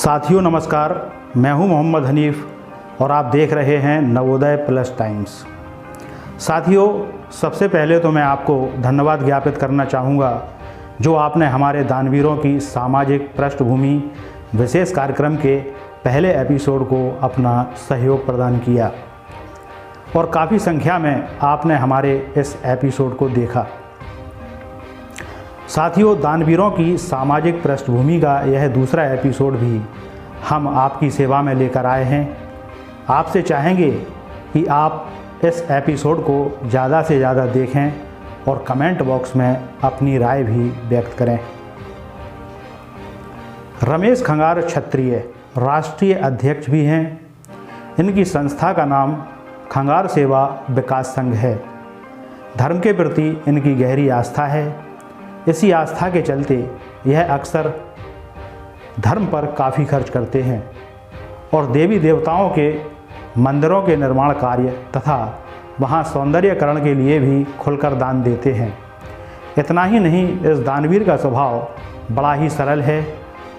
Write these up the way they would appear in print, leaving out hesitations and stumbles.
साथियों नमस्कार, मैं हूं मोहम्मद हनीफ और आप देख रहे हैं नवोदय प्लस टाइम्स। साथियों, सबसे पहले तो मैं आपको धन्यवाद ज्ञापित करना चाहूँगा जो आपने हमारे दानवीरों की सामाजिक पृष्ठभूमि विशेष कार्यक्रम के पहले एपिसोड को अपना सहयोग प्रदान किया और काफ़ी संख्या में आपने हमारे इस एपिसोड को देखा। साथियों, दानवीरों की सामाजिक पृष्ठभूमि का यह दूसरा एपिसोड भी हम आपकी सेवा में लेकर आए हैं। आपसे चाहेंगे कि आप इस एपिसोड को ज़्यादा से ज़्यादा देखें और कमेंट बॉक्स में अपनी राय भी व्यक्त करें। रमेश खंगार क्षत्रिय राष्ट्रीय अध्यक्ष भी हैं। इनकी संस्था का नाम खंगार सेवा विकास संघ है। धर्म के प्रति इनकी गहरी आस्था है। इसी आस्था के चलते यह अक्सर धर्म पर काफ़ी खर्च करते हैं और देवी देवताओं के मंदिरों के निर्माण कार्य तथा वहां सौंदर्यकरण के लिए भी खुलकर दान देते हैं। इतना ही नहीं, इस दानवीर का स्वभाव बड़ा ही सरल है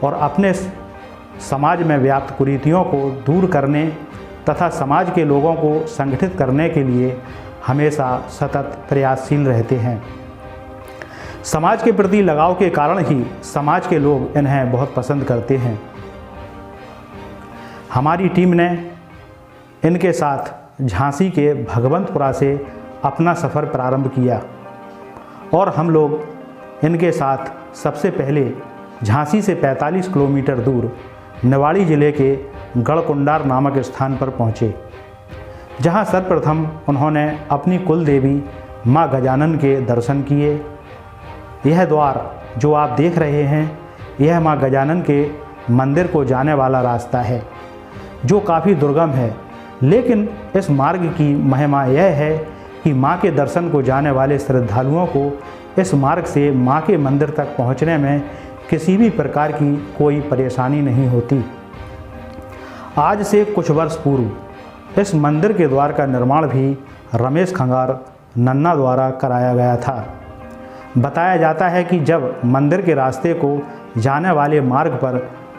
और अपने समाज में व्याप्त कुरीतियों को दूर करने तथा समाज के लोगों को संगठित करने के लिए हमेशा सतत प्रयासशील रहते हैं। समाज के प्रति लगाव के कारण ही समाज के लोग इन्हें बहुत पसंद करते हैं। हमारी टीम ने इनके साथ झांसी के भगवंतपुरा से अपना सफ़र प्रारंभ किया और हम लोग इनके साथ सबसे पहले झांसी से 45 किलोमीटर दूर निवाड़ी ज़िले के गढ़कुंडार नामक स्थान पर पहुँचे, जहाँ सर्वप्रथम उन्होंने अपनी कुल देवी माँ गजानन के दर्शन किए। यह द्वार जो आप देख रहे हैं, यह माँ गजानन के मंदिर को जाने वाला रास्ता है जो काफ़ी दुर्गम है, लेकिन इस मार्ग की महिमा यह है कि माँ के दर्शन को जाने वाले श्रद्धालुओं को इस मार्ग से माँ के मंदिर तक पहुँचने में किसी भी प्रकार की कोई परेशानी नहीं होती। आज से कुछ वर्ष पूर्व इस मंदिर के द्वार का निर्माण भी रमेश खंगार नन्ना द्वारा कराया गया था। बताया जाता है कि जब मंदिर के रास्ते को जाने वाले मार्ग पर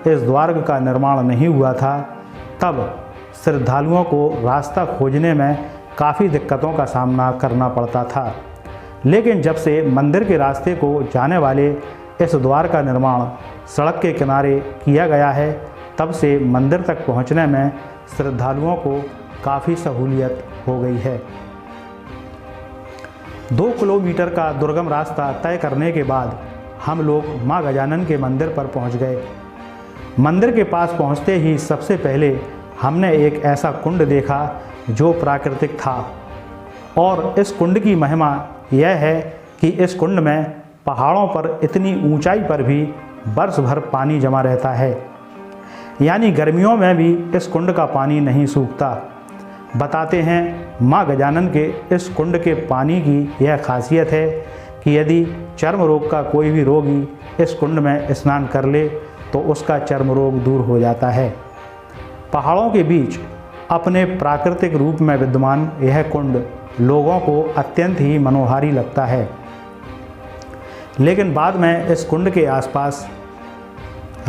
इस द्वार का निर्माण नहीं हुआ था, तब श्रद्धालुओं को रास्ता खोजने में काफ़ी दिक्कतों का सामना करना पड़ता था। लेकिन जब से मंदिर के रास्ते को जाने वाले इस द्वार का निर्माण सड़क के किनारे किया गया है, तब से मंदिर तक पहुंचने में श्रद्धालुओं को काफ़ी सहूलियत हो गई है। 2 किलोमीटर का दुर्गम रास्ता तय करने के बाद हम लोग माँ गजानन के मंदिर पर पहुंच गए। मंदिर के पास पहुंचते ही सबसे पहले हमने एक ऐसा कुंड देखा जो प्राकृतिक था और इस कुंड की महिमा यह है कि इस कुंड में पहाड़ों पर इतनी ऊंचाई पर भी वर्ष भर पानी जमा रहता है, यानी गर्मियों में भी इस कुंड का पानी नहीं सूखता। बताते हैं माँ गजानन के इस कुंड के पानी की यह खासियत है कि यदि चर्म रोग का कोई भी रोगी इस कुंड में स्नान कर ले तो उसका चर्म रोग दूर हो जाता है। पहाड़ों के बीच अपने प्राकृतिक रूप में विद्यमान यह कुंड लोगों को अत्यंत ही मनोहारी लगता है, लेकिन बाद में इस कुंड के आसपास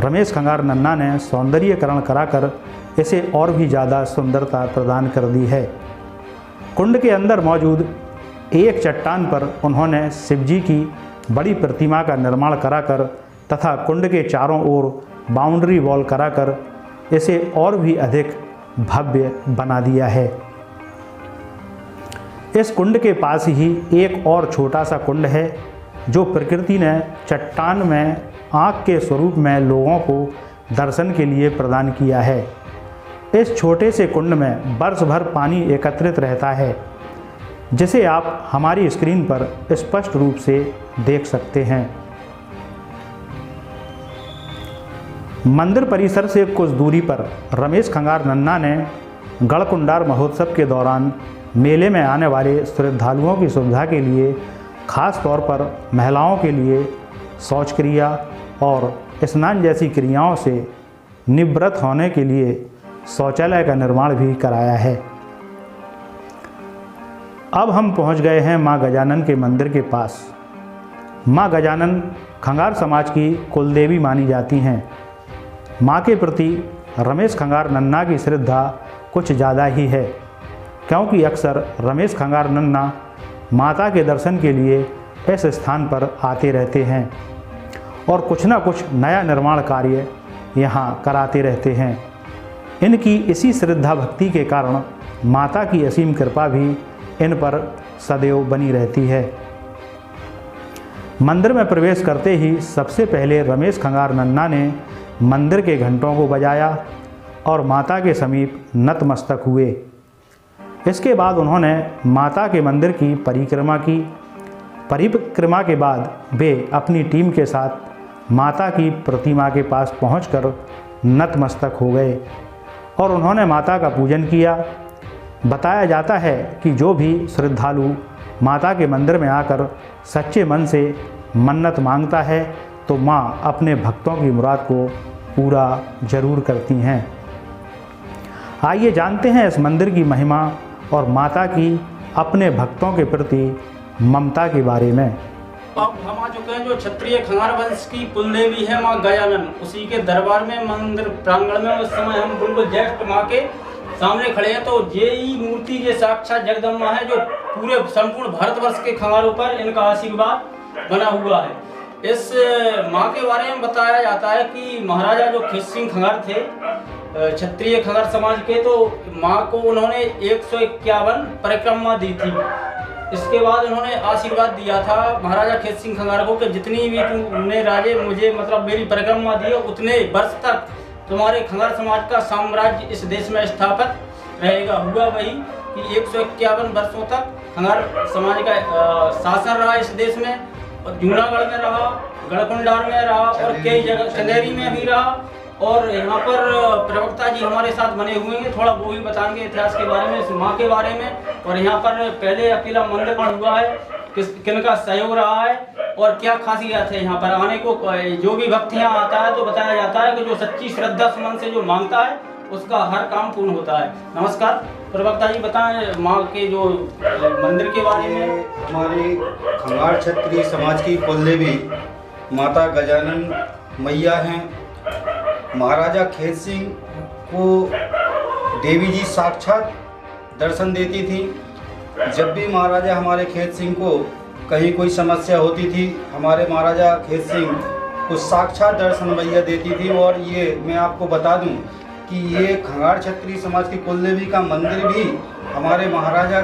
रमेश खंगार नन्ना ने सौंदर्यीकरण कराकर इसे और भी ज़्यादा सुंदरता प्रदान कर दी है। कुंड के अंदर मौजूद एक चट्टान पर उन्होंने शिवजी की बड़ी प्रतिमा का निर्माण कराकर तथा कुंड के चारों ओर बाउंड्री वॉल कराकर इसे और भी अधिक भव्य बना दिया है। इस कुंड के पास ही एक और छोटा सा कुंड है जो प्रकृति ने चट्टान में आँख के स्वरूप में लोगों को दर्शन के लिए प्रदान किया है। इस छोटे से कुंड में वर्ष भर पानी एकत्रित रहता है, जिसे आप हमारी स्क्रीन पर स्पष्ट रूप से देख सकते हैं। मंदिर परिसर से कुछ दूरी पर रमेश खंगार नन्ना ने गढ़कुंडार महोत्सव के दौरान मेले में आने वाले श्रद्धालुओं की सुविधा के लिए खास तौर पर महिलाओं के लिए शौच क्रिया और स्नान जैसी क्रियाओं से निवृत्त होने के लिए शौचालय का निर्माण भी कराया है। अब हम पहुंच गए हैं माँ गजानन के मंदिर के पास। माँ गजानन खंगार समाज की कुलदेवी मानी जाती हैं। माँ के प्रति रमेश खंगार नन्ना की श्रद्धा कुछ ज़्यादा ही है, क्योंकि अक्सर रमेश खंगार नन्ना माता के दर्शन के लिए इस स्थान पर आते रहते हैं और कुछ ना कुछ नया निर्माण कार्य यहाँ कराते रहते हैं। इनकी इसी श्रद्धा भक्ति के कारण माता की असीम कृपा भी इन पर सदैव बनी रहती है। मंदिर में प्रवेश करते ही सबसे पहले रमेश खंगार नन्ना ने मंदिर के घंटों को बजाया और माता के समीप नतमस्तक हुए। इसके बाद उन्होंने माता के मंदिर की परिक्रमा की। परिक्रमा के बाद वे अपनी टीम के साथ माता की प्रतिमा के पास पहुंचकर नतमस्तक हो गए और उन्होंने माता का पूजन किया। बताया जाता है कि जो भी श्रद्धालु माता के मंदिर में आकर सच्चे मन से मन्नत मांगता है तो माँ अपने भक्तों की मुराद को पूरा जरूर करती हैं। आइए जानते हैं इस मंदिर की महिमा और माता की अपने भक्तों के प्रति ममता के बारे में। अब हम आ चुके हैं जो क्षत्रिय खंगार वंश की कुलदेवी है माँ गजानन, उसी के दरबार में मंदिर प्रांगण में। उस समय हम बिल्कुल जस्ट माँ के सामने खड़े हैं। तो यही मूर्ति ये साक्षात जगदम्बा है जो पूरे संपूर्ण भारतवर्ष के खंगारों पर इनका आशीर्वाद बना हुआ है। इस माँ के बारे में बताया जाता है कि महाराजा जो खेत सिंह खंगार थे क्षत्रिय खंगार समाज के, तो माँ को उन्होंने 151 परिक्रमा दी थी। इसके बाद उन्होंने आशीर्वाद दिया था महाराजा खेत सिंह खंगार को कि जितनी भी तुमने राजे मुझे मतलब मेरी परिक्रमा दी है उतने वर्ष तक तुम्हारे खंगार समाज का साम्राज्य इस देश में स्थापित रहेगा। हुआ वही कि 151 वर्षों तक खंगार समाज का शासन रहा इस देश में, और जूनागढ़ में रहा, गढ़कुंडार में रहा और कई जगह चंदेरी में भी रहा। और यहाँ पर प्रवक्ता जी हमारे साथ बने हुए हैं, थोड़ा वो भी बताएंगे इतिहास के बारे में, इस माँ के बारे में। और यहाँ पर पहले अकेला मंदिर बना हुआ है, किनका सहयोग रहा है और क्या खासियत है यहाँ पर आने को। जो भी भक्त यहाँ आता है तो बताया जाता है कि जो सच्ची श्रद्धा सुमन से जो मांगता है उसका हर काम पूर्ण होता है। नमस्कार प्रवक्ता जी, बताएं माँ के जो मंदिर के बारे में। हमारी खंगार क्षत्रिय समाज की कुलदेवी माता गजानन मैया हैं। महाराजा खेत सिंह को देवी जी साक्षात दर्शन देती थी। जब भी महाराजा हमारे खेत सिंह को कहीं कोई समस्या होती थी, हमारे महाराजा खेत सिंह को साक्षात दर्शन मैया देती थी। और ये मैं आपको बता दूं कि ये खंगार क्षत्रिय समाज की कुलदेवी का मंदिर भी हमारे महाराजा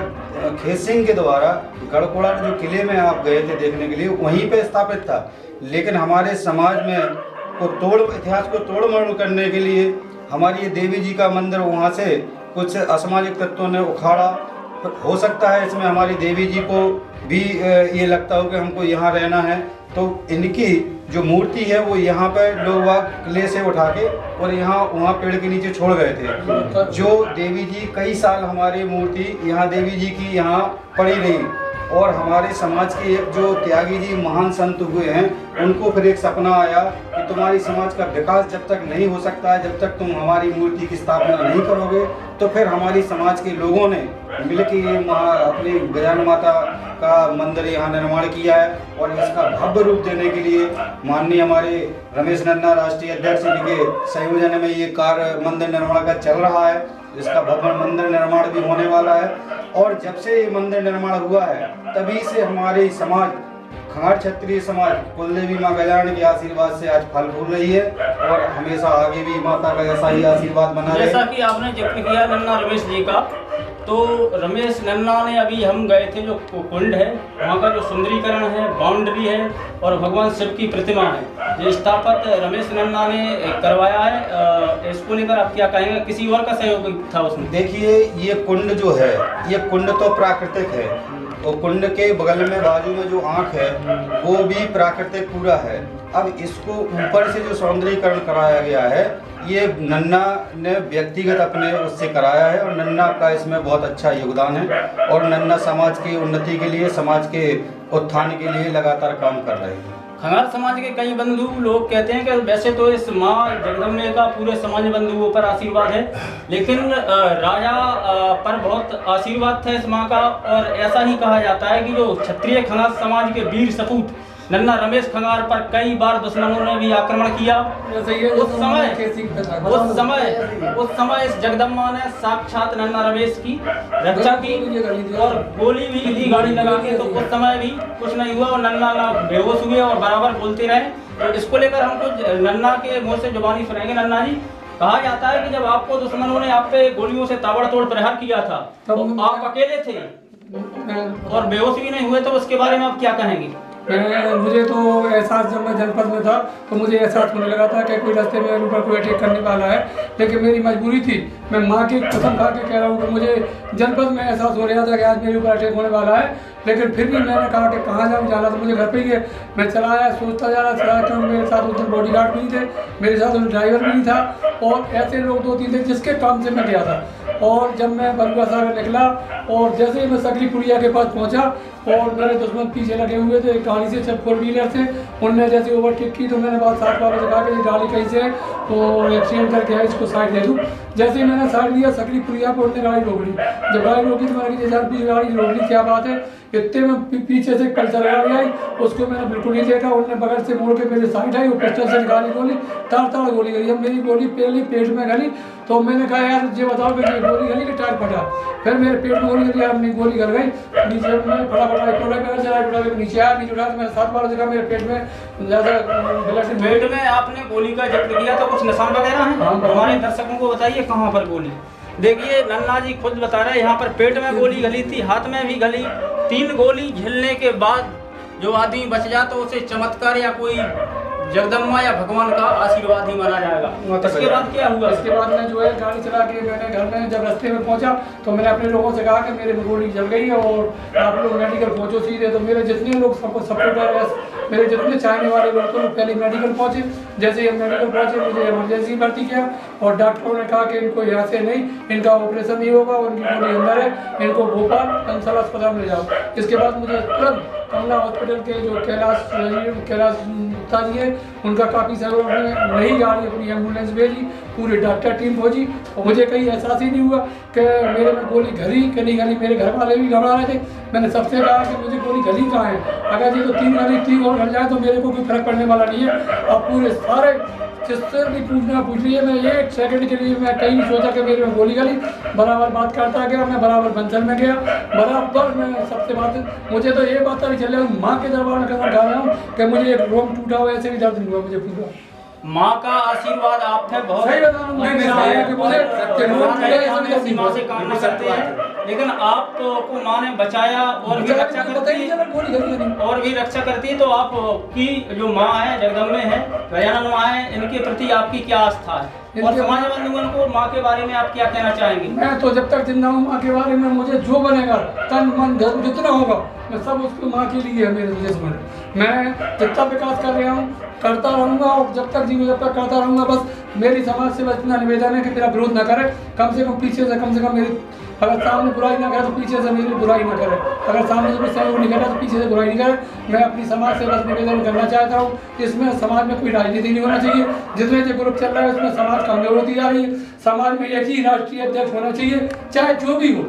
खेत सिंह के द्वारा गढ़कुंडार जो किले में आप गए थे देखने के लिए, वहीं पे स्थापित था। लेकिन हमारे समाज में इतिहास को तोड़ मरोड़ करने के लिए हमारी ये देवी जी का मंदिर वहाँ से कुछ असामाजिक तत्वों ने उखाड़ा। हो सकता है इसमें हमारी देवी जी को भी ये लगता हो कि हमको यहाँ रहना है, तो इनकी जो मूर्ति है वो यहाँ पर लोग किले से उठा के और यहाँ वहाँ पेड़ के नीचे छोड़ गए थे। जो देवी जी कई साल हमारी मूर्ति यहाँ देवी जी की यहाँ पड़ी रही। और हमारे समाज के एक जो त्यागी जी महान संत हुए हैं, उनको फिर एक सपना आया कि तुम्हारी समाज का विकास जब तक नहीं हो सकता है, जब तक तुम हमारी मूर्ति की स्थापना नहीं करोगे। तो फिर हमारी समाज के लोगों ने मिलकर ये अपनी गजानन माता का मंदिर यहाँ निर्माण किया है। और इसका भव्य रूप देने के लिए माननीय हमारे रमेश नन्ना राष्ट्रीय अध्यक्ष जी के संयोजन में ये कार्य मंदिर निर्माण का चल रहा है। इसका भव्य मंदिर निर्माण भी होने वाला है। और जब से ये मंदिर निर्माण हुआ है तभी से हमारे समाज खंगार क्षत्रिय समाज कुलदेवी माँ गजानन के आशीर्वाद से आज फल फूल रही है और हमेशा आगे भी माता का ऐसा ही आशीर्वाद बना रहे। जैसा कि आपने जिक्र किया नन्ना रमेश जी का, तो रमेश नन्ना ने अभी हम गए थे जो कुंड है वहाँ का जो सुंदरीकरण है, बाउंड्री है और भगवान शिव की प्रतिमा है, जो स्थापित रमेश नन्ना ने करवाया है। इसको लेकर आप क्या कहेंगे, किसी और का सहयोग था उसमें? देखिए, ये कुंड जो है, ये कुंड तो प्राकृतिक है और कुंड के बगल में बाजू में जो आँख है वो भी प्राकृतिक पूरा है। अब इसको ऊपर से जो सौंदर्यीकरण कराया गया है ये नन्ना ने व्यक्तिगत अपने उससे कराया है और नन्ना का इसमें बहुत अच्छा योगदान है। और नन्ना समाज की उन्नति के लिए, समाज के उत्थान के लिए लगातार काम कर रहे हैं। खंगार समाज के कई बंधु लोग कहते हैं कि वैसे तो इस माँ जगदम्बे का पूरे समाज बंधुओं पर आशीर्वाद है, लेकिन राजा पर बहुत आशीर्वाद था इस माँ का। और ऐसा ही कहा जाता है कि जो क्षत्रिय खंगार समाज के वीर सपूत नन्ना रमेश खंगार पर कई बार दुश्मनों ने भी आक्रमण किया। उस समय इस जगदम्बा ने साक्षात नन्ना रमेश की रक्षा की और गोली भी दी गाड़ी लगा के, तो उस समय भी कुछ नहीं हुआ और नन्ना ना बेहोश हुए और बराबर बोलते रहे। तो इसको लेकर हमको नन्ना के मुंह से जुबानी सुनाएंगे। नन्ना जी, कहा जाता है कि जब आपको दुश्मनों ने आप पे गोलियों से ताबड़तोड़ प्रहार किया था तो आप अकेले थे और बेहोश भी नहीं हुए, तो उसके बारे में आप क्या कहेंगे? मुझे तो एहसास, जब मैं जनपद में था तो मुझे एहसास होने लगा था कि कोई रास्ते में मेरे ऊपर कोई अटैक करने वाला है, लेकिन मेरी मजबूरी थी। मैं माँ की कसम खा के कह रहा हूँ कि मुझे जनपद में एहसास हो रहा था कि आज मेरे ऊपर अटैक होने वाला है, लेकिन फिर भी मैंने कहा कि कहाँ जाऊँ, जाना तो मुझे घर पे ही है। मैं चला आया, सोचता जा रहा था, क्योंकि मेरे साथ उस दिन बॉडीगार्ड भी नहीं थे, मेरे साथ उस ड्राइवर भी नहीं था और ऐसे लोग 2-3 थे जिसके काम से मैं गया था। और जब मैं बलुआ सागर निकला और जैसे ही मैं सकरी पुलिया के पास पहुंचा और मेरे दुश्मन पीछे लगे हुए थे गाड़ी से, 4 व्हीलर से, उनने जैसे ओवरटेक की तो मैंने बात साथ वालों से कहा कि गाड़ी कहीं से है तो एक्सीडेंट करके है, इसको साइड दे दूँ। जैसे ही मैंने साइड दिया सकरी पुलिया पर, उनने गाड़ी रोक ली। जब गाड़ी रोकी तो मैंने कहा गाड़ी रोक ली, क्या बात है? इतने में पीछे से पल्सर गाड़ी आई, उसको मैंने बिल्कुल नहीं देखा, उनने बगल से मोड़ के मेरे साइड आई और पिस्टल से निकाली गोली, तार गोली गई। जब मेरी गोली पहली पेट में गली तो मैंने कहा यार ये बताओ कि गोली गली कि टायर फटा? फिर मेरे पेट में गोली गली, अपनी गोली गल गई नीचे। मैं फटाफट नीचे आया, नीचे उठा तो मैंने 7 बार देखा मेरे पेट में ज़्यादा ब्लड। पेट में आपने गोली का जिक्र किया तो कुछ निशान वगैरह है? हमारे दर्शकों को बताइए कहाँ पर गोली। देखिए नन्ना जी खुद बता रहे हैं, यहाँ पर पेट में गोली गली थी, हाथ में भी गली। 3 गोली झेलने के बाद जो आदमी बच जाए तो उसे चमत्कार या कोई जगदम्बा या भगवान का आशीर्वाद ही माना जाएगा। इसके बाद क्या हुआ? इसके बाद मैं जो है गाड़ी चला के मैंने घर में जब रास्ते में पहुंचा तो मैंने अपने लोगों से कहा कि मेरे में गोली जल गई है और आप लोग मेडिकल पहुंचो सीधे। तो मेरे जितने लोग सपोर्टर है, मेरे जितने चाहने वाले लोग तो पहले मेडिकल पहुंचे। जैसे ही मेडिकल पहुंचे मुझे इमरजेंसी भर्ती किया और डॉक्टरों ने कहा कि इनको यहाँ से नहीं, इनका ऑपरेशन नहीं होगा, उनकी गोली अंदर है, इनको भोपाल कंसल अस्पताल ले जाओ। इसके बाद मुझे तुरंत कमला हॉस्पिटल के जो कैलाश गुप्ता जी है, उनका काफ़ी सहयोग ने नई गाड़ी अपनी एम्बुलेंस भेजी, पूरी डॉक्टर टीम पहुंची और मुझे कहीं एहसास ही नहीं हुआ कि मेरे में गोली घली कि नहीं घली। मेरे घर वाले भी घबरा रहे थे। मैंने सबसे कहा कि मुझे गोली घली कहाँ है? अगर ये तो 3 घली 3 और घल जाए तो मेरे को कोई फर्क पड़ने वाला नहीं है। अब पूरे सारे जिससे भी पूछना पूछ रही है, मैं 1 सेकंड के लिए मैं कहीं नहीं सोचा कि मेरे में गोली गली। बराबर बात करता गया, मैं बराबर बंसल में गया, बराबर मैं सबसे बात। मुझे तो ये बात भी चल रहा हूँ, माँ के दरबार में कदम उठा रहा हूँ कि मुझे एक रोम टूटा हुआ ऐसे भी दर्द नहीं हुआ मुझे पूरा। माँ का आशीर्वाद आप है बहुत। सही बता रहा हूँ, माँ से कामना करते हैं, लेकिन आपको माँ ने बचाया और भी रक्षा करती है और भी रक्षा करती है। तो आपकी जो माँ है, जगदम्बे है, गजानन माँ है, इनके प्रति आपकी क्या आस्था है और समाज बंधुओं को माँ के बारे में आप क्या कहना चाहेंगे? मैं तो जब तक जिंदा हूँ माँ के बारे में मुझे जो बनेगा तन मन धन जितना होगा मैं सब उसकी माँ के लिए है। मेरे देश में मैं जितना विकास कर रहा हूँ करता रहूँगा और जब तक जीवन जब तक करता रहूँगा। बस मेरी समाज से बस इतना निवेदन है कि मेरा विरोध ना करे, कम से कम पीछे से कम से कम मेरी अगर सामने बुराई ना करे तो पीछे से मेरी बुराई ना करे, अगर सामने से कोई सहयोग नहीं करे तो पीछे से बुराई नहीं करे। मैं अपनी समाज से बस निवेदन करना चाहता हूँ, इसमें समाज में कोई राजनीति नहीं होना चाहिए। जितने जो ग्रुप चल रहा है उसमें समाज कमजोर होती जा रही है। समाज में एक ही राष्ट्रीय अध्यक्ष होना चाहिए, चाहे जो भी हो।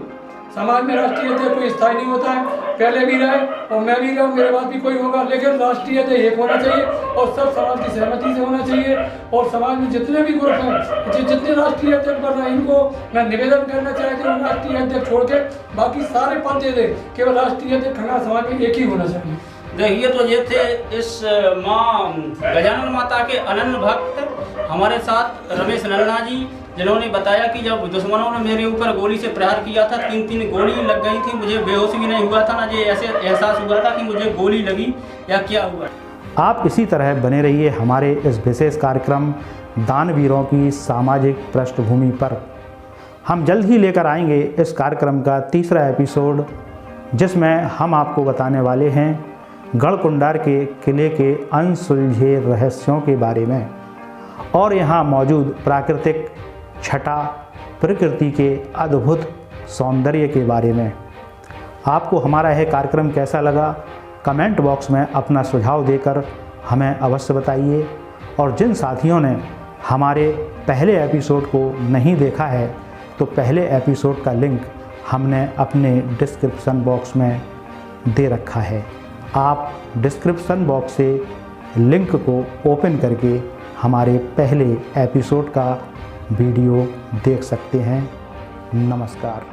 समाज में राष्ट्रीय अध्यक्ष कोई स्थायी नहीं होता है, पहले भी रहे और मैं भी रहा, मेरे बाद भी कोई होगा, लेकिन राष्ट्रीय अध्यक्ष एक होना चाहिए और सब समाज की सहमति से होना चाहिए। और समाज में जितने भी ग्रुप हैं, जितने राष्ट्रीय अध्यक्ष बन रहे हैं, इनको मैं निवेदन करना चाहती हूँ राष्ट्रीय अध्यक्ष छोड़ के बाकी सारे पद दे दें, केवल राष्ट्रीय अध्यक्ष खंगार समाज में एक ही होना चाहिए। देखिए तो ये थे इस माँ गजानन माता के अनन्य भक्त हमारे साथ रमेश नन्ना जी, जिन्होंने बताया कि जब दुश्मनों ने मेरे ऊपर गोली से प्रहार किया था, 3 गोली लग गई थी, मुझे बेहोश भी नहीं हुआ था, ना ये ऐसे एहसास हुआ था कि मुझे गोली लगी या क्या हुआ। आप इसी तरह बने रहिए हमारे इस विशेष कार्यक्रम दानवीरों की सामाजिक पृष्ठभूमि पर। हम जल्द ही लेकर आएंगे इस कार्यक्रम का 3रा एपिसोड, जिसमें हम आपको बताने वाले हैं गढ़कुंडार के किले के अनसुलझे रहस्यों के बारे में और यहाँ मौजूद प्राकृतिक छटा, प्रकृति के अद्भुत सौंदर्य के बारे में। आपको हमारा यह कार्यक्रम कैसा लगा, कमेंट बॉक्स में अपना सुझाव देकर हमें अवश्य बताइए। और जिन साथियों ने हमारे पहले एपिसोड को नहीं देखा है तो पहले एपिसोड का लिंक हमने अपने डिस्क्रिप्शन बॉक्स में दे रखा है। आप डिस्क्रिप्शन बॉक्स से लिंक को ओपन करके हमारे पहले एपिसोड का वीडियो देख सकते हैं। नमस्कार।